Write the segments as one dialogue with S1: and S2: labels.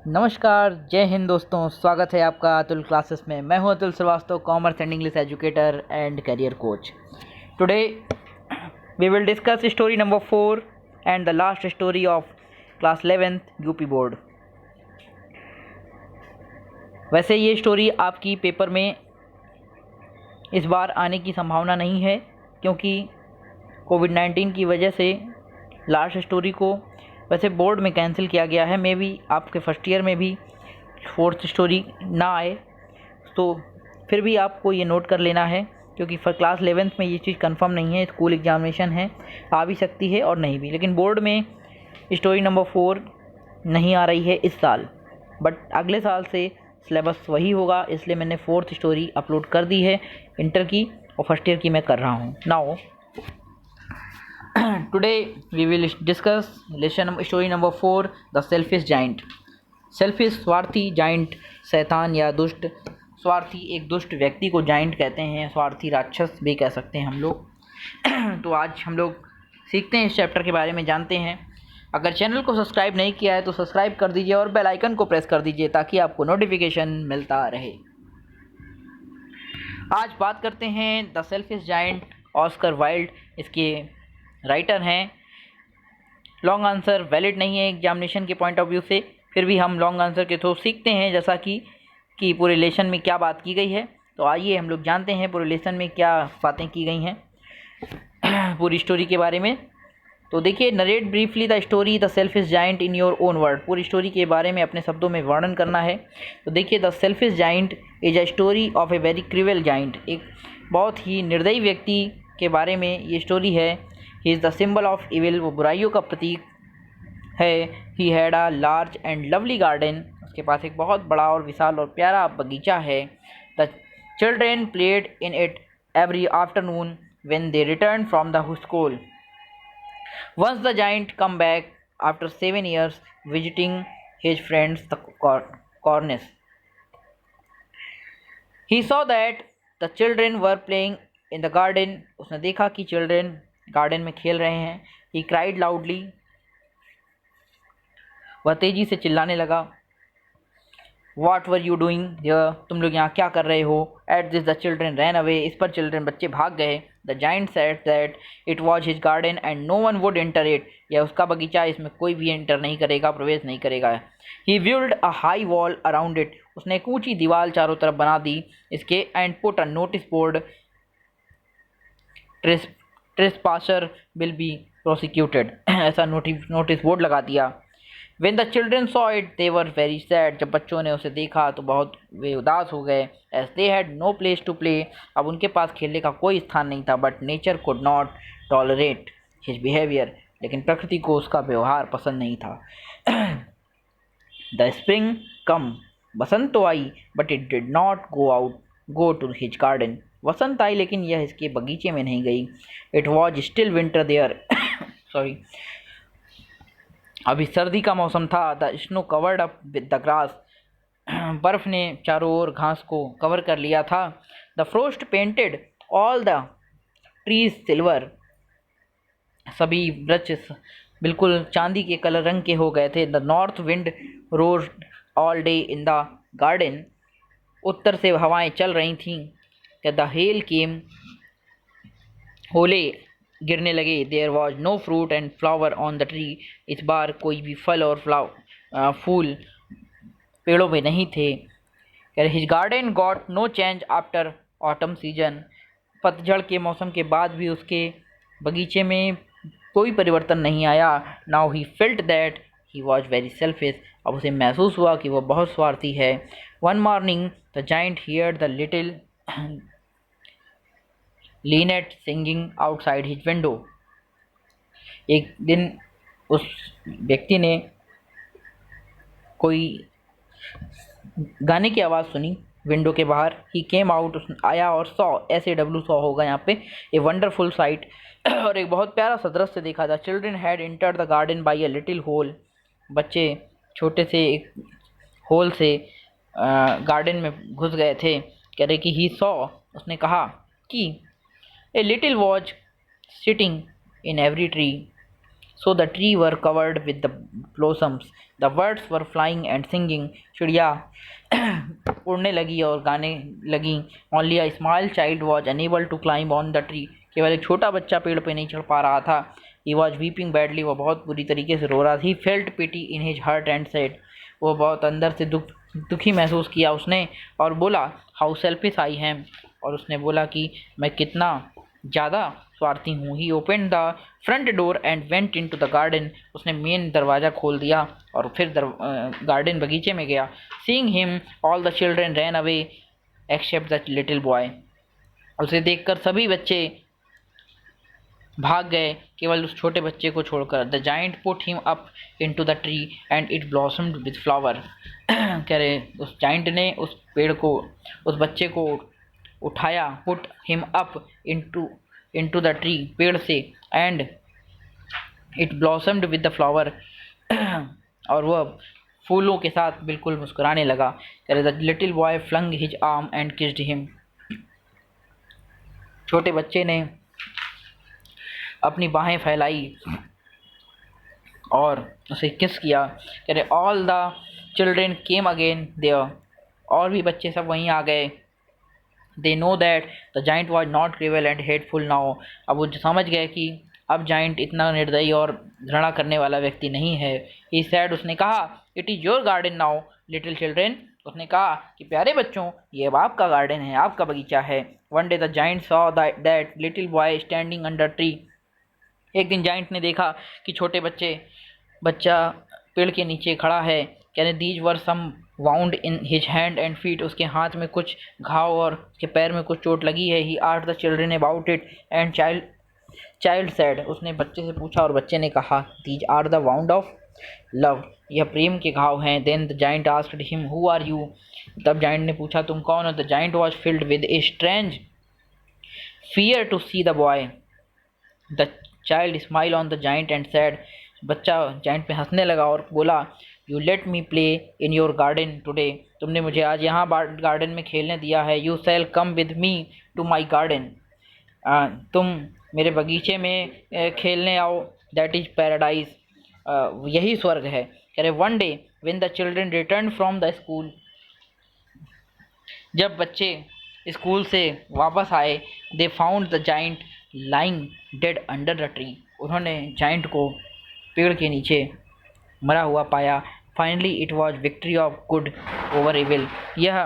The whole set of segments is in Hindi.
S1: नमस्कार, जय हिंद दोस्तों। स्वागत है आपका अतुल क्लासेस में। मैं हूं Atul Srivastava, commerce and English educator and career coach. Today we will discuss story number 4 and the last story of class 11th UP board. वैसे ये स्टोरी आपकी पेपर में इस बार आने की संभावना नहीं है, क्योंकि कोविड-19 की वजह से लास्ट स्टोरी को वैसे बोर्ड में कैंसिल किया गया है। मे बी आपके फर्स्ट ईयर में भी 4th स्टोरी ना आए, तो फिर भी आपको ये नोट कर लेना है, क्योंकि क्लास 11th में ये चीज़ कंफर्म नहीं है। स्कूल एग्जामिनेशन है, आ भी सकती है और नहीं भी। लेकिन बोर्ड में स्टोरी नंबर 4 नहीं आ रही है इस साल, बट अगले साल से सिलेबस वही होगा, इसलिए मैंने 4th स्टोरी अपलोड कर दी है। इंटर की और फर्स्ट ईयर की मैं कर रहा हूँ। Now today we will discuss lesson story number 4, the selfish giant। Selfish स्वार्थी, जाइंट शैतान या दुष्ट। स्वार्थी एक दुष्ट व्यक्ति को जाइंट कहते हैं, स्वार्थी राक्षस भी कह सकते हैं हम लोग। तो आज हम लोग सीखते हैं, इस चैप्टर के बारे में जानते हैं। अगर चैनल को सब्सक्राइब नहीं किया है तो सब्सक्राइब कर दीजिए और बेल आइकन को प्रेस कर दीजिए, ताकि आपको नोटिफिकेशन मिलता रहे। आज बात करते हैं the selfish giant. Oscar Wilde इसके राइटर हैं। लॉन्ग आंसर वैलिड नहीं है एग्जामिनेशन के पॉइंट ऑफ व्यू से, फिर भी हम लॉन्ग आंसर के थ्रू सीखते हैं, जैसा कि पूरे लेसन में क्या बात की गई है। तो आइए हम लोग जानते हैं पूरे लेसन में क्या बातें की गई हैं पूरी स्टोरी के बारे में। तो देखिए, narrate briefly the story the selfish giant in your own word. पूरी स्टोरी के बारे में अपने शब्दों में वर्णन करना है। तो देखिए, the selfish giant is a story of a very cruel giant. एक बहुत ही निर्दयी व्यक्ति के बारे में ये स्टोरी है। He is the symbol of evil, वो बुराइयों का प्रतीक है। He had a large and lovely garden, उसके पास एक बहुत बड़ा और विशाल और प्यारा बगीचा है। The children played in it every afternoon when they return from the school. Once the giant come back after 7 years visiting his friends the Cornish, he saw that the children were playing in the garden. उसने देखा कि चिल्ड्रेन गार्डन में खेल रहे हैं। ही क्राइड लाउडली, वह तेजी से चिल्लाने लगा। What were you doing here, तुम लोग यहाँ क्या कर रहे हो। At this the children ran away, इस पर चिल्ड्रेन बच्चे भाग गए। The giant said that it was his garden and no one would enter it, यह उसका बगीचा, इसमें कोई भी एंटर नहीं करेगा, प्रवेश नहीं करेगा। He build a high wall around it, उसने एक ऊंची दीवार चारों तरफ बना दी इसके। And put a notice board, trespasser will be prosecuted, ऐसा नोटिस बोर्ड लगा दिया। When the children saw it, they were very sad। जब बच्चों ने उसे देखा तो बहुत वे उदास हो गए। As they had no place to play, अब उनके पास खेलने का कोई स्थान नहीं था। But nature could not tolerate his behavior, लेकिन प्रकृति को उसका व्यवहार पसंद नहीं था। The spring come, बसंत तो आई, but it did not go to his garden। वसंत आई लेकिन यह इसके बगीचे में नहीं गई। It was still winter there sorry, अभी सर्दी का मौसम था। The snow covered up with the grass, बर्फ़ ने चारों ओर घास को कवर कर लिया था। The frost painted all the trees silver, सभी वृक्ष बिल्कुल चांदी के कलर रंग के हो गए थे। The north wind rose all day in the garden, उत्तर से हवाएं चल रही थीं। द हेल केम, ओले गिरने लगे। There was no fruit and flower on the tree, इस बार कोई भी फल और फूल पेड़ों में नहीं थे। His garden got no change after autumn season, पतझड़ के मौसम के बाद भी उसके बगीचे में कोई परिवर्तन नहीं आया। Now he felt that he was very selfish, अब उसे महसूस हुआ कि वह बहुत स्वार्थी है। One morning the giant heard the little linnet singing outside his window, एक दिन उस व्यक्ति ने कोई गाने की आवाज़ सुनी विंडो के बाहर। ही केम आउट, आया और सॉ, SAW सॉ होगा यहाँ पे, ए वंडरफुल साइट, और एक बहुत प्यारा सा दृश्य देखा था। Children had entered the garden by a little hole, बच्चे छोटे से एक होल से गार्डन में घुस गए थे। कह रहे कि ही सॉ, उसने कहा कि a little was sitting in every tree, so the tree were covered with the blossoms. The birds were flying and singing. चिड़िया उड़ने लगी और गाने लगी. Only a small child was unable to climb on the tree. केवल एक छोटा बच्चा पेड़ पे नहीं चढ़ पा रहा था. He was weeping badly. वो बहुत बुरी तरीके से रो रहा था. He felt pity in his heart and said, वो बहुत अंदर से दुखी महसूस किया उसने और बोला, हाउ सेल्फिश आई एम. और उसने बोला कि मैं कितना ज़्यादा स्वार्थी हूँ. He open the front door and went in to the garden. उसने मेन दरवाज़ा खोल दिया और फिर गार्डन बगीचे में गया. Seeing him all the children ran away except the little boy. उसे देखकर सभी बच्चे भाग गए केवल उस छोटे बच्चे को छोड़कर. The giant put him up into the tree and it blossomed with flower. कह रहे उस जाइंट ने उस पेड़ को, उस बच्चे को उठाया. Put him up into the tree, पेड़ से, and it blossomed with the flower. और वह फूलों के साथ बिल्कुल मुस्कुराने लगा. कह रहे the little boy flung his arm and kissed him. छोटे बच्चे ने अपनी बाहें फैलाई और उसे किस किया. कह रहे all the children came again there. और भी बच्चे सब वहीं आ गए. They know that the giant was not cruel and hateful now. अब वो समझ गए कि अब जाइंट इतना निर्दयी और घृणा करने वाला व्यक्ति नहीं है. ही सैड, उसने कहा, it is your garden now little children. उसने कहा कि प्यारे बच्चों, ये अब आपका गार्डन है, आपका बगीचा है. One day the giant saw that little boy standing under tree. एक दिन जाइंट ने देखा कि बच्चा पेड़ के नीचे खड़ा है. कहने these were some wound in his hand and feet. उसके हाथ में कुछ घाव और उसके पैर में कुछ चोट लगी है. He asked the children about it and child said. उसने बच्चे से पूछा और बच्चे ने कहा, these are the wound of love. यह प्रेम के घाव हैं. Then the giant asked him, who are you. तब जाइंट ने पूछा, तुम कौन हो. The giant was filled with a strange fear to see the boy. The child smile on the giant and said. बच्चा जाइंट पे हंसने लगा और बोला, you let me play in your garden today. तुमने मुझे आज यहाँ गार्डन में खेलने दिया है. You shall come with me to my garden. तुम मेरे बगीचे में खेलने आओ. That is paradise. यही स्वर्ग है. कह रहे one day when the children return from the school. जब बच्चे स्कूल से वापस आए, they found the giant lying dead under the tree. उन्होंने जाइंट को पेड़ के नीचे मरा हुआ पाया. Finally it was victory of good over evil. यह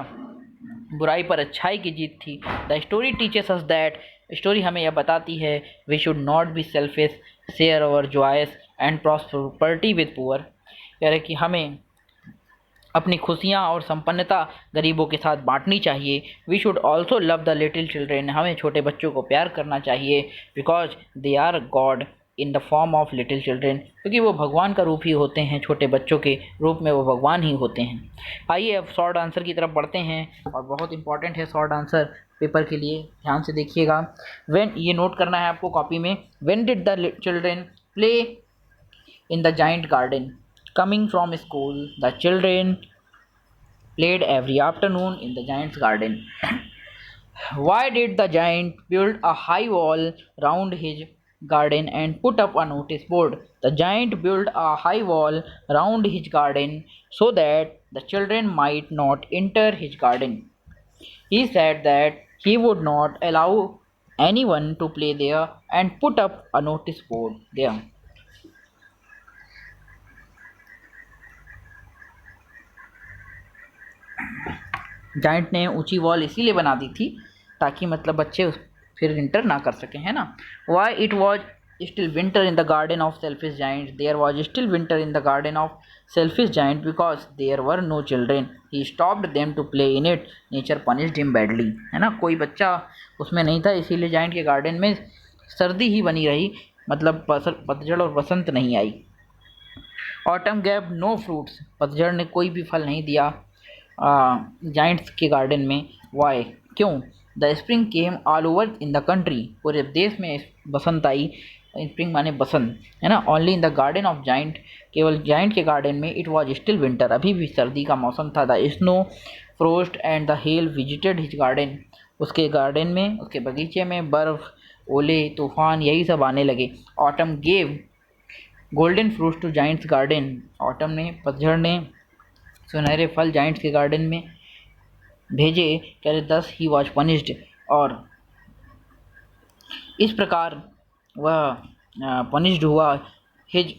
S1: बुराई पर अच्छाई की जीत थी. The story teaches us that. Story हमें यह बताती है, we should not be selfish, share our joys and prosperity with poor. कह रहे कि हमें अपनी खुशियाँ और संपन्नता गरीबों के साथ बांटनी चाहिए. We should also love the little children. हमें छोटे बच्चों को प्यार करना चाहिए. Because they are God in the form of little children. क्योंकि वो भगवान का रूप ही होते हैं. छोटे बच्चों के रूप में वो भगवान ही होते हैं. आइए अब शॉर्ट आंसर की तरफ बढ़ते हैं. और बहुत इंपॉर्टेंट है शॉर्ट आंसर पेपर के लिए, ध्यान से देखिएगा. व्हेन, ये नोट करना है आपको कॉपी में. When did the children play in the giant garden. Coming from school, the children played every afternoon in the giant's garden. Why did the giant build a high wall round his garden and put up a notice board? The giant built a high wall round his garden so that the children might not enter his garden. He said that he would not allow anyone to play there and put up a notice board there. Giant ने ऊंची वॉल इसीलिए बना दी थी ताकि मतलब बच्चे फिर इंटर ना कर सकें, है ना. Why it was still winter in the garden of selfish giant. There was still winter in the garden of selfish giant because there were no children. He stopped them to play in it. Nature punished him badly. है ना, कोई बच्चा उसमें नहीं था, इसीलिए जाइंट के गार्डन में सर्दी ही बनी रही, मतलब पतझड़ और बसंत नहीं आई. Autumn gave no fruits. पतझड़ ने कोई भी फल नहीं दिया जाइंट्स के गार्डन में. वाई, क्यों. The spring came all over in the country. पूरे देश में बसंत आई. स्प्रिंग माने बसंत, है ना. Only in the garden of giant. केवल जाइंट के गार्डन में इट वॉज स्टिल विंटर. अभी भी सर्दी का मौसम था. The snow, frost and the hell visited his garden. उसके गार्डन में, उसके बगीचे में बर्फ़, ओले, तूफान, यही सब आने लगे. Autumn gave golden fruits to giants garden, autumn ने, पतझड़ ने सुनहरे फल जाइंट्स के गार्डन में भेजे, करे दस ही वॉज पनिश्ड, और इस प्रकार वह पनिश्ड हुआ। His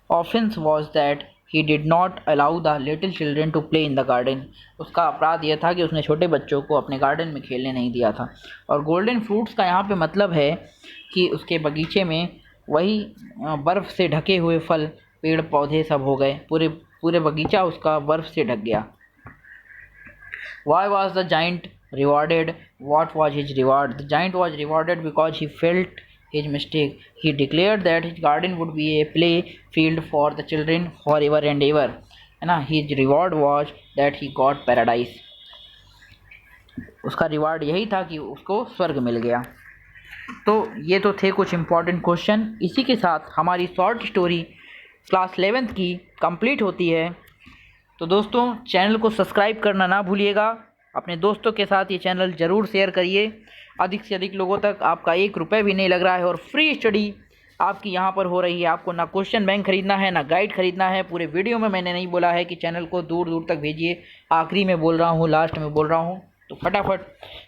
S1: offence was that he did not allow the little children to play in the garden, उसका अपराध यह था कि उसने छोटे बच्चों को अपने गार्डन में खेलने नहीं दिया था। और गोल्डन फ्रूट्स का यहाँ पे मतलब है कि उसके बगीचे में वही बर्फ़ से ढके हुए फल, पेड़ पौधे सब हो गए, पूरे पूरे बगीचा उसका बर्फ़ से ढक गया। Why was the giant rewarded? What was his reward? The giant was rewarded because he felt his mistake. He declared that his garden would be a play field for the children forever and ever. है ना, his reward was that he got paradise. उसका रिवार्ड यही था कि उसको स्वर्ग मिल गया। तो ये तो थे कुछ इम्पोर्टेंट क्वेश्चन। इसी के साथ हमारी शॉर्ट स्टोरी क्लास 11th की कंप्लीट होती है। तो दोस्तों, चैनल को सब्सक्राइब करना ना भूलिएगा। अपने दोस्तों के साथ ये चैनल ज़रूर शेयर करिए। अधिक से अधिक लोगों तक आपका 1 रुपये भी नहीं लग रहा है और फ्री स्टडी आपकी यहाँ पर हो रही है। आपको ना क्वेश्चन बैंक खरीदना है, ना गाइड खरीदना है। पूरे वीडियो में मैंने नहीं बोला है कि चैनल को दूर दूर तक भेजिए, आखिरी में बोल रहा हूँ, लास्ट में बोल रहा हूँ। तो फटाफट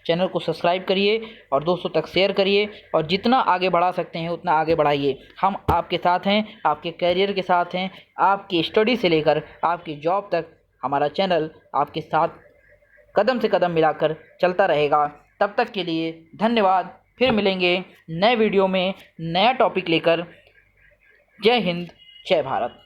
S1: चैनल को सब्सक्राइब करिए और दोस्तों तक शेयर करिए, और जितना आगे बढ़ा सकते हैं उतना आगे बढ़ाइए। हम आपके साथ हैं, आपके करियर के साथ हैं, आपकी स्टडी से लेकर आपकी जॉब तक हमारा चैनल आपके साथ कदम से कदम मिलाकर चलता रहेगा। तब तक के लिए धन्यवाद। फिर मिलेंगे नए वीडियो में नया टॉपिक लेकर। जय हिंद, जय भारत।